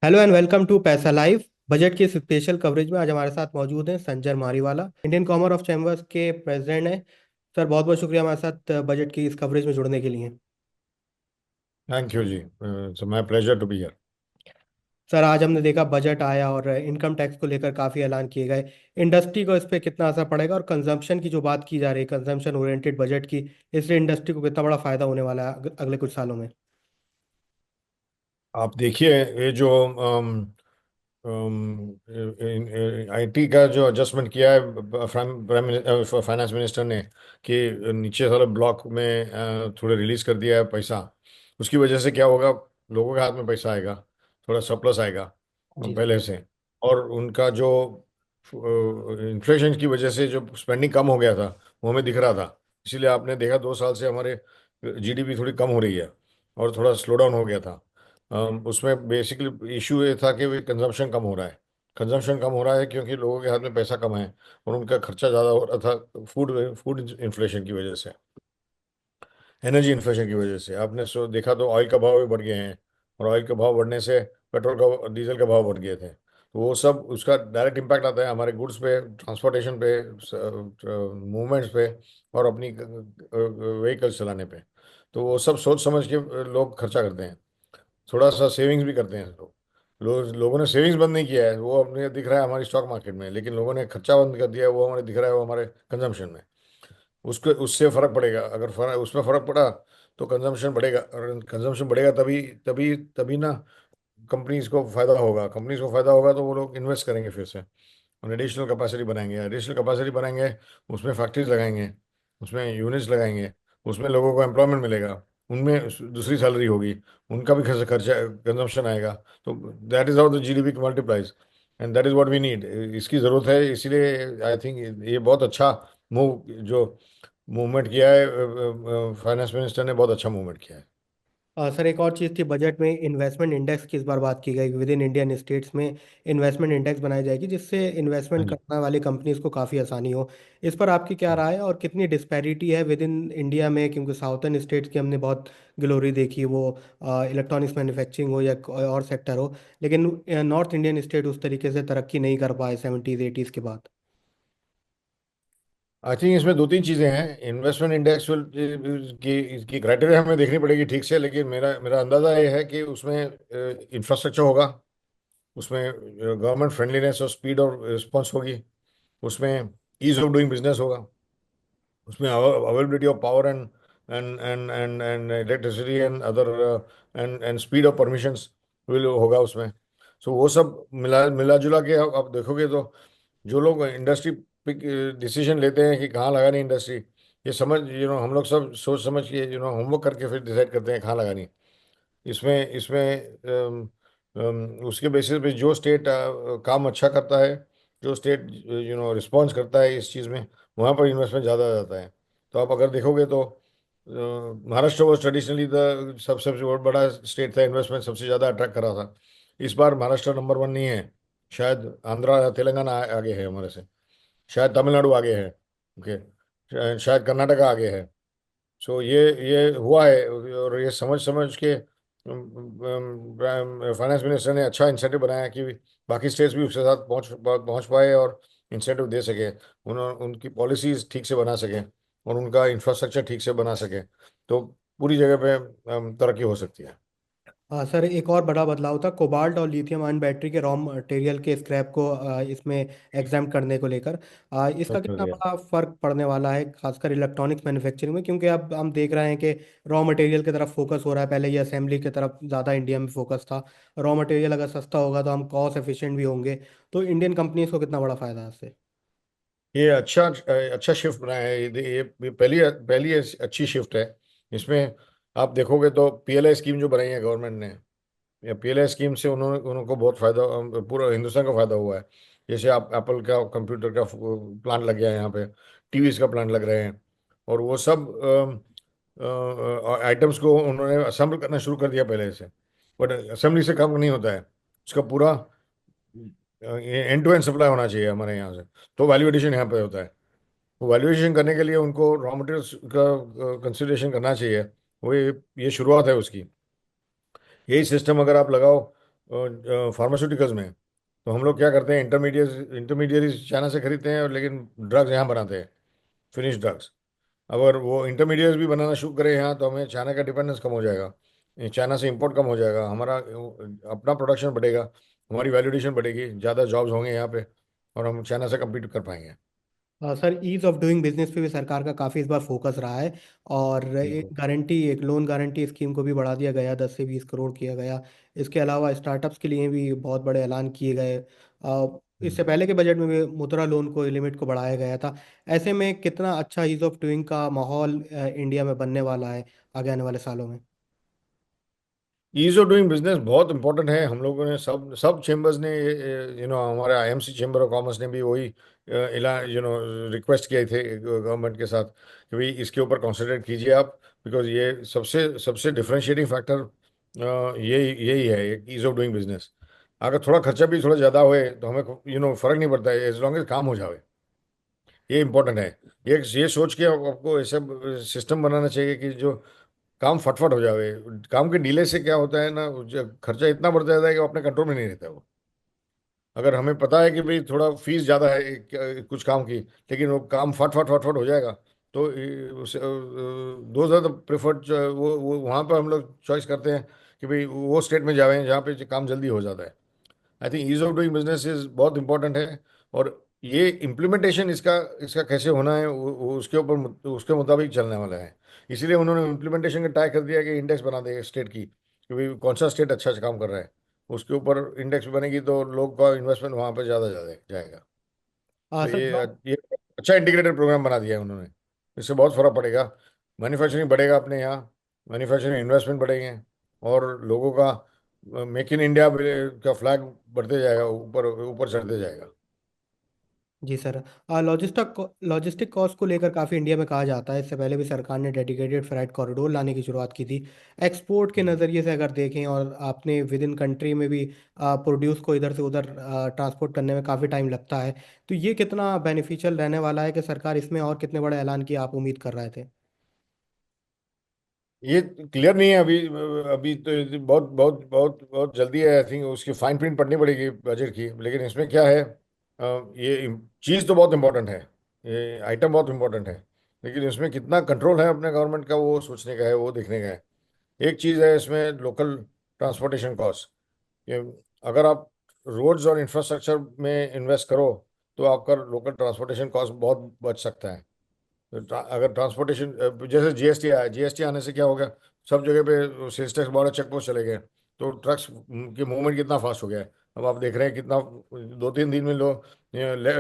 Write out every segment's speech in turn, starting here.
Hello and welcome to Paisa live. Budget की special coverage में आज हमारे साथ मौजूद हैं Sanjay Mariwala, Indian commerce of chambers के प्रेसिडेंट हैं। सर, बहुत बहुत शुक्रिया हमारे साथ बजट की इस कवरेज में जुड़ने के लिए। Thank you ji. It's my pleasure to be here. Sir, आज हमने देखा बजट आया और इनकम टैक्स को लेकर काफ़ी ऐलान किए गए। इंडस्ट्री को इस पर कितना असर पड़ेगा, और कंजम्पशन की जो बात की जा रही है, कंजम्पशन ओरिएंटेड बजट की, इससे इंडस्ट्री को कितना बड़ा फायदा होने वाला है अगले कुछ सालों में। आप देखिए, ये जो आईटी का जो एडजस्टमेंट किया है फाइनेंस मिनिस्टर ने, कि नीचे सारे ब्लॉक में थोड़े रिलीज कर दिया है पैसा। उसकी वजह से क्या होगा? लोगों के हाथ में पैसा आएगा, थोड़ा सरप्लस आएगा जी पहले से। और उनका जो इन्फ्लेशन की वजह से जो स्पेंडिंग कम हो गया था, वो हमें दिख रहा था। इसीलिए आपने देखा 2 साल से हमारे जीडीपी थोड़ी कम हो रही है और थोड़ा स्लो डाउन हो गया था। उसमें बेसिकली इशू ये था कि कंजम्पशन कम हो रहा है। कंजम्पशन कम हो रहा है क्योंकि लोगों के हाथ में पैसा कम है और उनका खर्चा ज़्यादा हो रहा था, फूड फूड इन्फ्लेशन की वजह से, एनर्जी इन्फ्लेशन की वजह से। आपने देखा तो ऑयल का भाव भी बढ़ गए हैं, और ऑयल का भाव बढ़ने से पेट्रोल का डीजल का भाव बढ़ गए थे। तो वो सब उसका डायरेक्ट इम्पैक्ट आता है हमारे गुड्स पे, ट्रांसपोर्टेशन पे, मूवमेंट्स पे, और अपनी व्हीकल्स चलाने पे। तो वो सब सोच समझ के लोग खर्चा करते हैं। थोड़ा सा सेविंग्स भी करते हैं लोगों ने सेविंग्स बंद नहीं किया है, वो अपने दिख रहा है हमारी स्टॉक मार्केट में, लेकिन लोगों ने खर्चा बंद कर दिया है, वो हमारे दिख रहा है, वो हमारे कंजम्पशन में। उसके उससे फर्क पड़ेगा, अगर उसमें फर्क पड़ा तो कंजम्पशन बढ़ेगा, और कंजम्पशन बढ़ेगा तभी तभी तभी ना कंपनीज को फायदा होगा। कंपनीज को फायदा होगा तो वो लोग इन्वेस्ट करेंगे फिर से, और एडिशनल कैपेसिटी बनाएंगे। एडिशनल कैपेसिटी बनाएंगे, उसमें फैक्ट्रीज लगाएंगे, उसमें यूनिट्स लगाएंगे, उसमें लोगों को एम्प्लॉयमेंट मिलेगा, उनमें दूसरी सैलरी होगी, उनका भी खर्चा खर्चा कंजम्पशन आएगा। तो that is how the GDP multiplies, and that is what we need. इसकी ज़रूरत है, इसीलिए आई थिंक ये बहुत अच्छा मूव जो मूवमेंट किया है, फाइनेंस मिनिस्टर ने बहुत अच्छा मूवमेंट किया है। सर, एक और चीज़ थी, बजट में इन्वेस्टमेंट इंडेक्स की इस बार बात की गई। विद इन इंडियन स्टेट्स में इन्वेस्टमेंट इंडेक्स बनाई जाएगी, जिससे हाँ इन्वेस्टमेंट जी। करने वाली कंपनीज को काफ़ी आसानी हो। इस पर आपकी क्या राय है, और कितनी डिस्पैरिटी है विद इन इंडिया में? क्योंकि साउथर्न स्टेट्स की हमने बहुत ग्लोरी देखी, वो इलेक्ट्रॉनिक्स मैन्युफैक्चरिंग हो या कोई और सेक्टर हो, लेकिन नॉर्थ इंडियन स्टेट उस तरीके से तरक्की नहीं कर पाए 70s 80s के बाद। आई थिंक इसमें दो तीन चीज़ें हैं। इन्वेस्टमेंट इंडेक्स की इसकी क्राइटेरिया हमें देखनी पड़ेगी ठीक से, लेकिन मेरा मेरा अंदाज़ा ये है कि उसमें इंफ्रास्ट्रक्चर होगा, उसमें गवर्नमेंट फ्रेंडलीनेस और स्पीड और रिस्पॉन्स होगी, उसमें ईज ऑफ डूइंग बिजनेस होगा, उसमें availability of power and and electricity and other and speed of permissions will होगा उसमें। सो वो सब मिला मिला जुला के आप देखोगे तो जो लोग इंडस्ट्री डिसीजन लेते हैं कि कहाँ लगानी इंडस्ट्री, ये समझ हम लोग सब सोच समझ के होमवर्क करके फिर डिसाइड करते हैं कहाँ लगानी। इसमें इसमें उसके बेसिस पे जो स्टेट काम अच्छा करता है, जो स्टेट रिस्पॉन्स करता है इस चीज़ में, वहाँ पर इन्वेस्टमेंट ज़्यादा आ जाता है। तो आप अगर देखोगे तो महाराष्ट्र वॉज ट्रेडिशनली द सबसे बहुत बड़ा स्टेट था, इन्वेस्टमेंट सबसे ज़्यादा अट्रैक्ट कर रहा था। इस बार महाराष्ट्र नंबर वन नहीं है, शायद आंध्रा या तेलंगाना आगे है हमारे से, शायद तमिलनाडु आगे है, ओके, शायद कर्नाटका आगे है। सो ये हुआ है, और ये समझ समझ के फाइनेंस मिनिस्टर ने अच्छा इंसेंटिव बनाया कि बाकी स्टेट्स भी उसके साथ पहुंच पहुंच पाए और इंसेंटिव दे सके, उनकी पॉलिसीज ठीक से बना सके, और उनका इंफ्रास्ट्रक्चर ठीक से बना सके, तो पूरी जगह पे तरक्की हो सकती है। हाँ सर, एक और बड़ा बदलाव था कोबाल्ट और लिथियम आयन बैटरी के रॉ मटेरियल के स्क्रैप को इसमें एग्जाम करने को लेकर। इसका कितना शुक्रिया। बड़ा फर्क पड़ने वाला है, खासकर इलेक्ट्रॉनिक्स मैन्युफैक्चरिंग में? क्योंकि अब हम देख रहे हैं कि रॉ मटेरियल की तरफ फोकस हो रहा है, पहले ये असेंबली की तरफ ज़्यादा इंडिया में फोकस था। रॉ मटेरियल अगर सस्ता होगा तो हम कॉस्ट एफिशिएंट भी होंगे। तो इंडियन कंपनीज को कितना बड़ा फायदा है इससे? ये अच्छा अच्छा शिफ्ट बनाया है, ये पहली पहली अच्छी शिफ्ट है। इसमें आप देखोगे तो पीएलआई स्कीम जो बनाई है गवर्नमेंट ने, या पीएलआई स्कीम से उन्होंने उनको बहुत फायदा, पूरा हिंदुस्तान का फायदा हुआ है। जैसे आप एप्पल का कंप्यूटर का प्लांट लग गया है यहाँ पे, टीवीज का प्लांट लग रहे हैं, और वो सब आइटम्स को उन्होंने असेंबल करना शुरू कर दिया पहले से। बट असेंबली से काम नहीं होता है, उसका पूरा एंड टू एंड सप्लाई होना चाहिए हमारे यहाँ से, तो वैल्यू एडिशन यहाँ पे होता है। वो वैल्यूएशन करने के लिए उनको रॉ मटेरियल्स का कंसिडरेशन करना चाहिए। वो ये शुरुआत है उसकी। यही सिस्टम अगर आप लगाओ फार्मास्यूटिकल्स में। तो हम लोग क्या करते हैं, इंटरमीडिएट चाइना से खरीदते हैं, और लेकिन ड्रग्स यहाँ बनाते हैं, फिनिश ड्रग्स। अगर वो इंटरमीडिएट्स भी बनाना शुरू करें यहाँ, तो हमें चाइना का डिपेंडेंस कम हो जाएगा, चाइना से इंपोर्ट कम हो जाएगा, हमारा अपना प्रोडक्शन बढ़ेगा, हमारी वैल्यूडेशन बढ़ेगी, ज़्यादा जॉब्स होंगे यहाँ पे, और हम चाइना से कम्पीट कर पाएंगे। Sir, ease of doing business पे भी सरकार का काफ़ी इस बार फोकस रहा है। और बिल्कुल। एक लोन गारंटी स्कीम को भी बढ़ा दिया गया, 10 से 20 करोड़ किया गया। इसके अलावा स्टार्टअप्स के लिए भी बहुत बड़े ऐलान किए गए। इससे पहले के बजट में भी मुद्रा लोन को लिमिट को बढ़ाया गया था। ऐसे में कितना अच्छा ईज ऑफ डूइंग का माहौल इंडिया में बनने वाला है आगे आने वाले सालों में। ईज ऑफ डूइंग बिजनेस बहुत इंपॉर्टेंट है। हम लोगों ने सब सब चेंबर्स ने, हमारे आईएमसी चेंबर ऑफ कॉमर्स ने भी वही रिक्वेस्ट किए थे गवर्नमेंट के साथ कि भाई इसके ऊपर कॉन्सेंट्रेट कीजिए आप, बिकॉज ये सबसे सबसे डिफरेंशिएटिंग फैक्टर यही यही है, ईज ऑफ डूइंग बिजनेस। अगर थोड़ा खर्चा भी थोड़ा ज़्यादा हुए तो हमें फर्क नहीं पड़ता है, एज लॉन्ग एज काम हो जाए, ये इंपॉर्टेंट है। ये सोच के आपको ऐसा सिस्टम बनाना चाहिए कि जो काम फटफट हो जाए। काम के डिले से क्या होता है ना, खर्चा इतना बढ़ जाता है कि वो अपने कंट्रोल में नहीं रहता है वो। अगर हमें पता है कि भाई थोड़ा फीस ज़्यादा है कुछ काम की, लेकिन वो काम फट फट फट फट हो जाएगा, तो दो ज़्यादा प्रेफर्ड वो वहाँ पर हम लोग चॉइस करते हैं कि भाई वो स्टेट में जाएं जहाँ पे काम जल्दी हो जाता है। I think ease of doing business is बहुत इंपॉर्टेंट है। और ये इम्प्लीमेंटेशन इसका इसका कैसे होना है, वो उसके मुताबिक चलने वाला है। इसीलिए उन्होंने इम्प्लीमेंटेशन का ट्राई कर दिया कि इंडेक्स बना दें स्टेट की, कि भाई कौन सा स्टेट अच्छा काम कर रहा है, उसके ऊपर इंडेक्स बनेगी तो लोग का इन्वेस्टमेंट वहाँ पर ज़्यादा ज़्यादा जाएगा। तो सर, ये अच्छा इंटीग्रेटेड प्रोग्राम बना दिया है उन्होंने। इससे बहुत फर्क पड़ेगा, मैन्युफैक्चरिंग बढ़ेगा अपने यहाँ, मैन्युफैक्चरिंग इन्वेस्टमेंट बढ़ेंगे, और लोगों का मेक इन इंडिया का फ्लैग बढ़ते जाएगा, ऊपर ऊपर चढ़ते जाएगा। जी सर। लॉजिस्टिक कॉस्ट को लेकर काफ़ी इंडिया में कहा जाता है, इससे पहले भी सरकार ने डेडिकेटेड फ्राइट कॉरिडोर लाने की शुरुआत की थी। एक्सपोर्ट के नज़रिए से अगर देखें, और आपने विद इन कंट्री में भी प्रोड्यूस को इधर से उधर ट्रांसपोर्ट करने में काफ़ी टाइम लगता है, तो ये कितना बेनिफिशियल रहने वाला है कि सरकार इसमें और कितने बड़े ऐलान की आप उम्मीद कर रहे थे। ये क्लियर नहीं है अभी। अभी तो ये बहुत बहुत बहुत बहुत जल्दी है, आई थिंक उसकी फाइन प्रिंट पढ़नी पड़ेगी बजट की। लेकिन इसमें क्या है, ये चीज़ तो बहुत इंपॉर्टेंट है, ये आइटम बहुत इंपॉर्टेंट है, लेकिन इसमें कितना कंट्रोल है अपने गवर्नमेंट का, वो सोचने का है, वो देखने का है। एक चीज़ है इसमें, लोकल ट्रांसपोर्टेशन कॉस्ट। कि अगर आप रोड्स और इंफ्रास्ट्रक्चर में इन्वेस्ट करो, तो आपका लोकल ट्रांसपोर्टेशन कॉस्ट बहुत बच सकता है। अगर ट्रांसपोर्टेशन, जैसे जीएसटी आया, जीएसटी आने से क्या हो गया, सब जगह पे sales tax border check post चले गए, तो ट्रक्स के मूवमेंट कितना फास्ट हो गया है। अब आप देख रहे हैं कितना, 2-3 दिन में लोग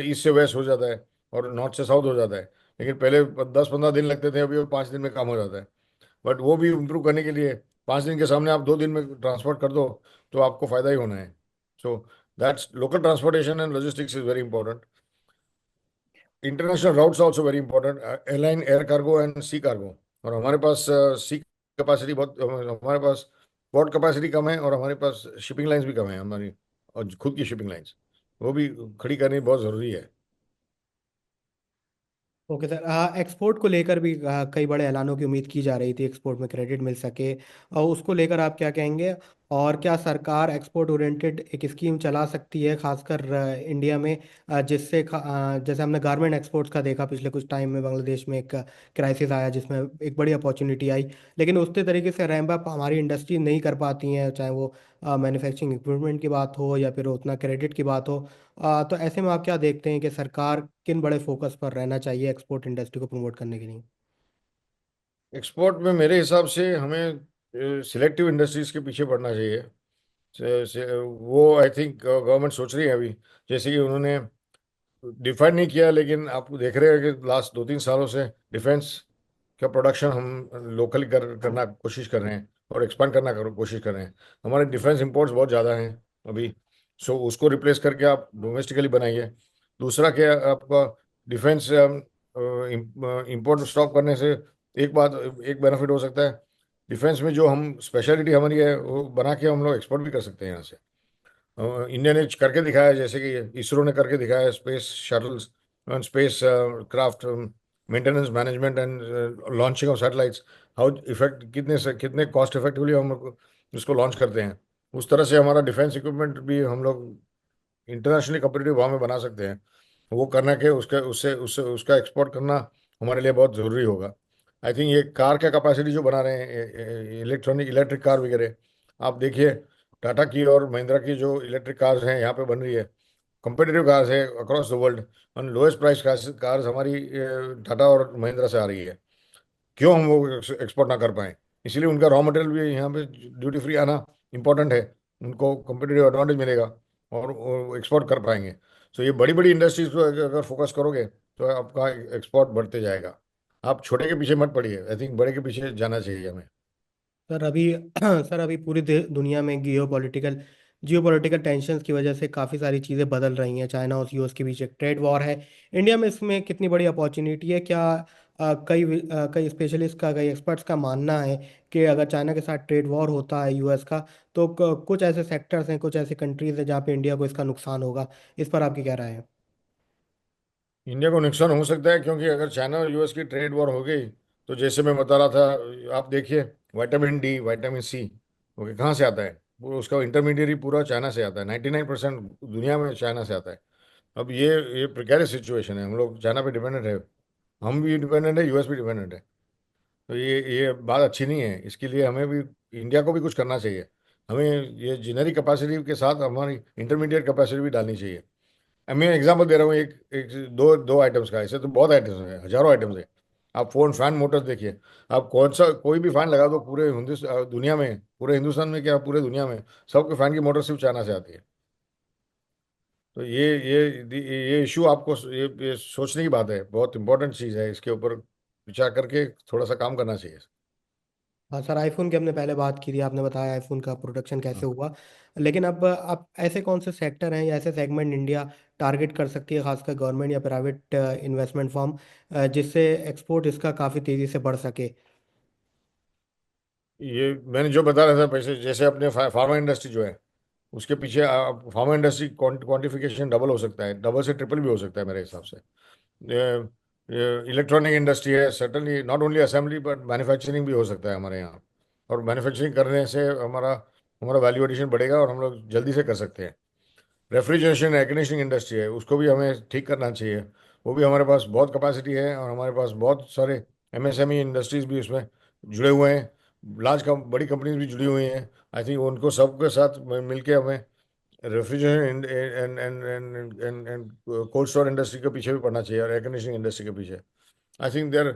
ईस्ट से वेस्ट हो जाता है, और नॉर्थ से साउथ हो जाता है। लेकिन पहले 10-15 दिन लगते थे, अभी वो 5 दिन में काम हो जाता है। बट वो भी इम्प्रूव करने के लिए, 5 दिन के सामने आप 2 दिन में ट्रांसपोर्ट कर दो, तो आपको फायदा ही होना है। So that's local transportation and logistics is very important. International routes also very important, airline, air cargo and sea cargo. और हमारे पास सी कैपेसिटी बहुत, हमारे पास पोर्ट कैपेसिटी कम है, और हमारे पास शिपिंग लाइंस भी कम है हमारी, और खुद की शिपिंग लाइंस, वो भी खड़ी करनी बहुत ज़रूरी है। Okay sir. एक्सपोर्ट को लेकर भी कई बड़े ऐलानों की उम्मीद की जा रही थी, एक्सपोर्ट में क्रेडिट मिल सके, और उसको लेकर आप क्या कहेंगे। और क्या सरकार एक्सपोर्ट ओरिएंटेड एक स्कीम चला सकती है, खासकर इंडिया में, जैसे हमने गारमेंट एक्सपोर्ट्स का देखा, पिछले कुछ टाइम में बांग्लादेश में एक क्राइसिस आया जिसमें एक बड़ी अपॉर्चुनिटी आई, लेकिन उसी तरीके से रैंप अप हमारी इंडस्ट्री नहीं कर पाती हैं, चाहे वो मैन्युफैक्चरिंग इक्विपमेंट की बात हो या फिर उतना क्रेडिट की बात हो। तो ऐसे में आप क्या देखते हैं कि सरकार किन बड़े फोकस पर रहना चाहिए एक्सपोर्ट इंडस्ट्री को प्रमोट करने के लिए। एक्सपोर्ट में मेरे हिसाब से हमें सिलेक्टिव इंडस्ट्रीज के पीछे पड़ना चाहिए। वो आई थिंक गवर्नमेंट सोच रही है अभी, जैसे कि उन्होंने डिफाइन नहीं किया, लेकिन आप देख रहे हैं कि लास्ट 2-3 सालों से डिफेंस का प्रोडक्शन हम लोकल करना कोशिश कर रहे हैं, और एक्सपांड करना कोशिश कर रहे हैं। हमारे डिफेंस इंपोर्ट्स बहुत ज़्यादा हैं अभी। सो उसको रिप्लेस करके आप डोमेस्टिकली बनाइए। दूसरा क्या, आपका डिफेंस इंपोर्ट स्टॉप करने से एक बेनिफिट हो सकता है, डिफेंस में जो हम स्पेशलिटी हमारी है वो बना के हम लोग एक्सपोर्ट भी कर सकते हैं यहाँ से। इंडिया ने करके दिखाया है, जैसे कि इसरो ने करके दिखाया है, space shuttles and space craft, maintenance management and launching of satellites, how effect कितने से कितने कॉस्ट इफेक्टिवली हम उसको लॉन्च करते हैं। उस तरह से हमारा डिफेंस इक्विपमेंट भी हम लोग इंटरनेशनली कम्पिटिटिव भाव में बना सकते हैं। वो करने के उसके उससे उससे उसका एक्सपोर्ट करना हमारे लिए बहुत ज़रूरी होगा। आई थिंक ये कार का कैपेसिटी जो बना रहे हैं इलेक्ट्रिक कार वगैरह, आप देखिए टाटा की और महिंद्रा की जो इलेक्ट्रिक कार्स हैं यहाँ पे बन रही है, कम्पिटिटिव कार्स है अक्रॉस द वर्ल्ड, और लोएस्ट प्राइस कार्स हमारी टाटा और महिंद्रा से आ रही है। क्यों हम वो एक्सपोर्ट ना कर पाए? इसीलिए उनका रॉ मटेरियल भी यहाँ पे ड्यूटी फ्री आना इम्पोर्टेंट है। उनको कम्पिटिटिव एडवांटेज मिलेगा और वो एक्सपोर्ट कर पाएंगे। सो ये बड़ी बड़ी इंडस्ट्रीज को अगर फोकस करोगे तो आपका एक्सपोर्ट बढ़ते जाएगा। आप छोटे के पीछे मत पड़िए, आई थिंक बड़े के पीछे जाना चाहिए हमें। सर अभी सर अभी पूरी दुनिया में जियोपॉलिटिकल टेंशन्स की वजह से काफ़ी सारी चीज़ें बदल रही हैं। चाइना और यूएस के बीच एक ट्रेड वॉर है। इंडिया में इसमें कितनी बड़ी अपॉर्चुनिटी है क्या? कई स्पेशलिस्ट का, कई एक्सपर्ट्स का मानना है कि अगर चाइना के साथ ट्रेड वॉर होता है यूएस का, तो कुछ ऐसे सेक्टर्स हैं, कुछ ऐसी कंट्रीज हैं जहाँ पे इंडिया को इसका नुकसान होगा। इस पर आपकी क्या राय है? इंडिया को नुकसान हो सकता है, क्योंकि अगर चाइना और यूएस की ट्रेड वॉर हो गई तो जैसे मैं बता रहा था, आप देखिए vitamin D, vitamin C, okay, कहाँ से आता है? वो उसका इंटरमीडिएट पूरा चाइना से आता है। 99% दुनिया में चाइना से आता है। अब ये प्रिकेरियस सिचुएशन है, हम लोग चाइना पे डिपेंडेंट है, हम भी डिपेंडेंट है, यूएस भी डिपेंडेंट है। तो ये बात अच्छी नहीं है। इसके लिए हमें भी, इंडिया को भी कुछ करना चाहिए। हमें ये जेनरिक कैपेसिटी के साथ हमारी इंटरमीडिएट कैपेसिटी भी डालनी चाहिए। अब मैं एग्जांपल दे रहा हूँ, एक दो दो आइटम्स का, ऐसे तो बहुत आइटम्स हैं, हजारों आइटम्स हैं। आप फोन, फैन, मोटर्स देखिए। आप कौन सा कोई भी फैन लगा दो पूरे हिंदुस्तान दुनिया में, पूरे हिंदुस्तान में क्या पूरे दुनिया में, सबके फैन की मोटर सिर्फ चाइना से आती है। तो ये इशू आपको ये सोचने की बात है, बहुत इंपॉर्टेंट चीज़ है, इसके ऊपर विचार करके थोड़ा सा काम करना चाहिए। हाँ सर, आईफोन की हमने पहले बात की थी, आपने बताया आईफोन का प्रोडक्शन कैसे हाँ। हुआ। लेकिन अब आप ऐसे कौन से सेक्टर हैं या ऐसे सेगमेंट इंडिया टारगेट कर सकती है, खासकर गवर्नमेंट या प्राइवेट इन्वेस्टमेंट फर्म, जिससे एक्सपोर्ट इसका काफ़ी तेज़ी से बढ़ सके? ये मैंने जो बता रहा था पैसे, जैसे अपने फार्मा इंडस्ट्री जो है, उसके पीछे फार्मा इंडस्ट्री क्वांटिफिकेशन डबल हो सकता है, डबल से ट्रिपल भी हो सकता है मेरे हिसाब से। इलेक्ट्रॉनिक इंडस्ट्री है, certainly not only assembly but manufacturing भी हो सकता है हमारे यहाँ। और मैन्युफैक्चरिंग करने से हमारा हमारा वैल्यू एडिशन बढ़ेगा और हम लोग जल्दी से कर सकते हैं। रेफ्रिजरेशन एयर कंडीशनिंग इंडस्ट्री है, उसको भी हमें ठीक करना चाहिए। वो भी हमारे पास बहुत कैपेसिटी है और हमारे पास बहुत सारे एमएसएमई इंडस्ट्रीज भी उसमें जुड़े हुए हैं, बड़ी कंपनीज भी जुड़ी हुई हैं। आई थिंक उनको सबके साथ मिलके हमें refrigeration and and and and and cold store industry के पीछे भी पड़ना चाहिए, और एयर कंडीशनिंग इंडस्ट्री के पीछे। आई थिंक देर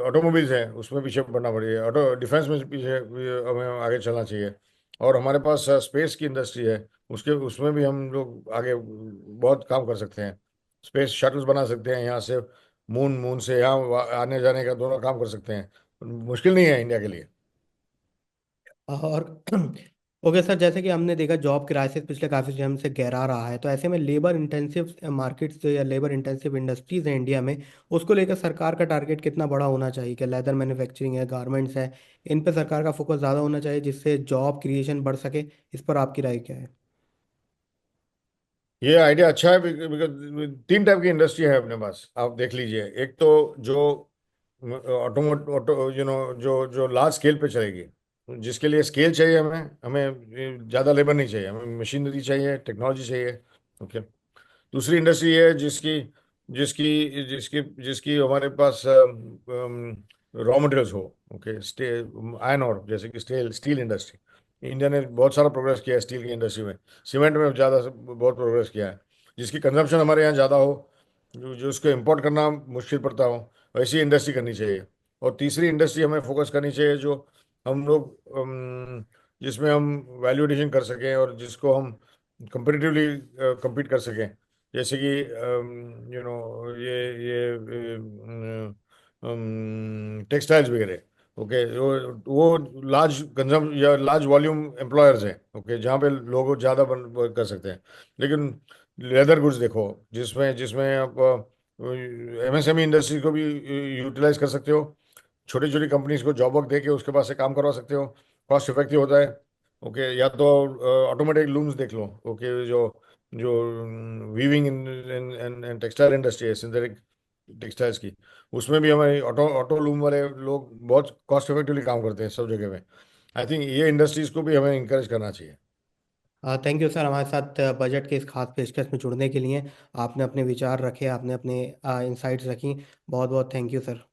ऑटोमोबाइल्स हैं, उसमें पीछे पड़ना पड़ेगा, ऑटो डिफेंस में पीछे भी हमें आगे चलना चाहिए। और हमारे पास स्पेस की इंडस्ट्री है, उसके उसमें भी हम लोग आगे बहुत काम कर सकते हैं। स्पेस शटल्स बना सकते हैं यहाँ से, मून से यहाँ आने जाने का दोनों काम कर सकते हैं। मुश्किल नहीं है इंडिया के लिए। और ओके सर, जैसे कि हमने देखा जॉब क्राइसिस पिछले काफ़ी टाइम से गहरा रहा है, तो ऐसे में लेबर इंटेंसिव मार्केट्स या लेबर इंटेंसिव इंडस्ट्रीज हैं इंडिया में, उसको लेकर सरकार का टारगेट कितना बड़ा होना चाहिए? कि लेदर मैन्युफैक्चरिंग है, गारमेंट्स है, इन पे सरकार का फोकस ज़्यादा होना चाहिए जिससे जॉब क्रिएशन बढ़ सके? इस पर आपकी राय क्या है? ये आइडिया अच्छा है, बिकॉज तीन टाइप की इंडस्ट्री है अपने पास, आप देख लीजिए। एक तो जो ऑटोमोट ऑटो यू नो जो जो लार्ज स्केल पे चलेगी, जिसके लिए स्केल चाहिए, हमें हमें ज़्यादा लेबर नहीं चाहिए, हमें मशीनरी चाहिए, टेक्नोलॉजी चाहिए। ओके। दूसरी इंडस्ट्री है जिसकी जिसकी जिसकी जिसकी हमारे पास रॉ मटेरियल्स हो। ओके, आयरन और जैसे कि स्टील स्टील इंडस्ट्री, इंडिया ने बहुत सारा प्रोग्रेस किया है स्टील की इंडस्ट्री में। सीमेंट में ज़्यादा बहुत प्रोग्रेस किया है। जिसकी कंजम्पशन हमारे यहाँ ज़्यादा हो, जो जो उसको इम्पोर्ट करना मुश्किल पड़ता हो, वैसी इंडस्ट्री करनी चाहिए। और तीसरी इंडस्ट्री हमें फोकस करनी चाहिए जो हम लोग जिसमें हम वैल्यू एडिशन कर सकें और जिसको हम कंपेटिटिवली compete कर सकें। जैसे कि ये टेक्सटाइल्स वगैरह। ओके, वो लार्ज कंजम या लार्ज वॉल्यूम एम्प्लॉयर्स हैं, ओके, जहाँ पे लोग ज़्यादा वर्क कर सकते हैं। लेकिन लेदर गुड्स देखो, जिसमें जिसमें आप एमएसएमई इंडस्ट्री को भी यूटिलाइज कर सकते हो। छोटी छोटी कंपनीज को जॉब वर्क दे के उसके पास से काम करवा सकते हो, कॉस्ट इफेक्टिव होता है। ओके, या तो ऑटोमेटिक लूम्स देख लो। ओके, जो जो वीविंग एंड टेक्सटाइल इंडस्ट्री है, सिंथेटिक टेक्सटाइल्स की, उसमें भी हमारे ऑटो ऑटो लूम वाले लोग बहुत कॉस्ट इफेक्टिवली काम करते हैं सब जगह में। आई थिंक ये इंडस्ट्रीज को भी हमें इंकरेज करना चाहिए। थैंक यू सर, हमारे साथ बजट के इस खास पेशकश में जुड़ने के लिए। आपने अपने विचार रखे, आपने अपने इंसाइट्स रखी। बहुत बहुत थैंक यू सर।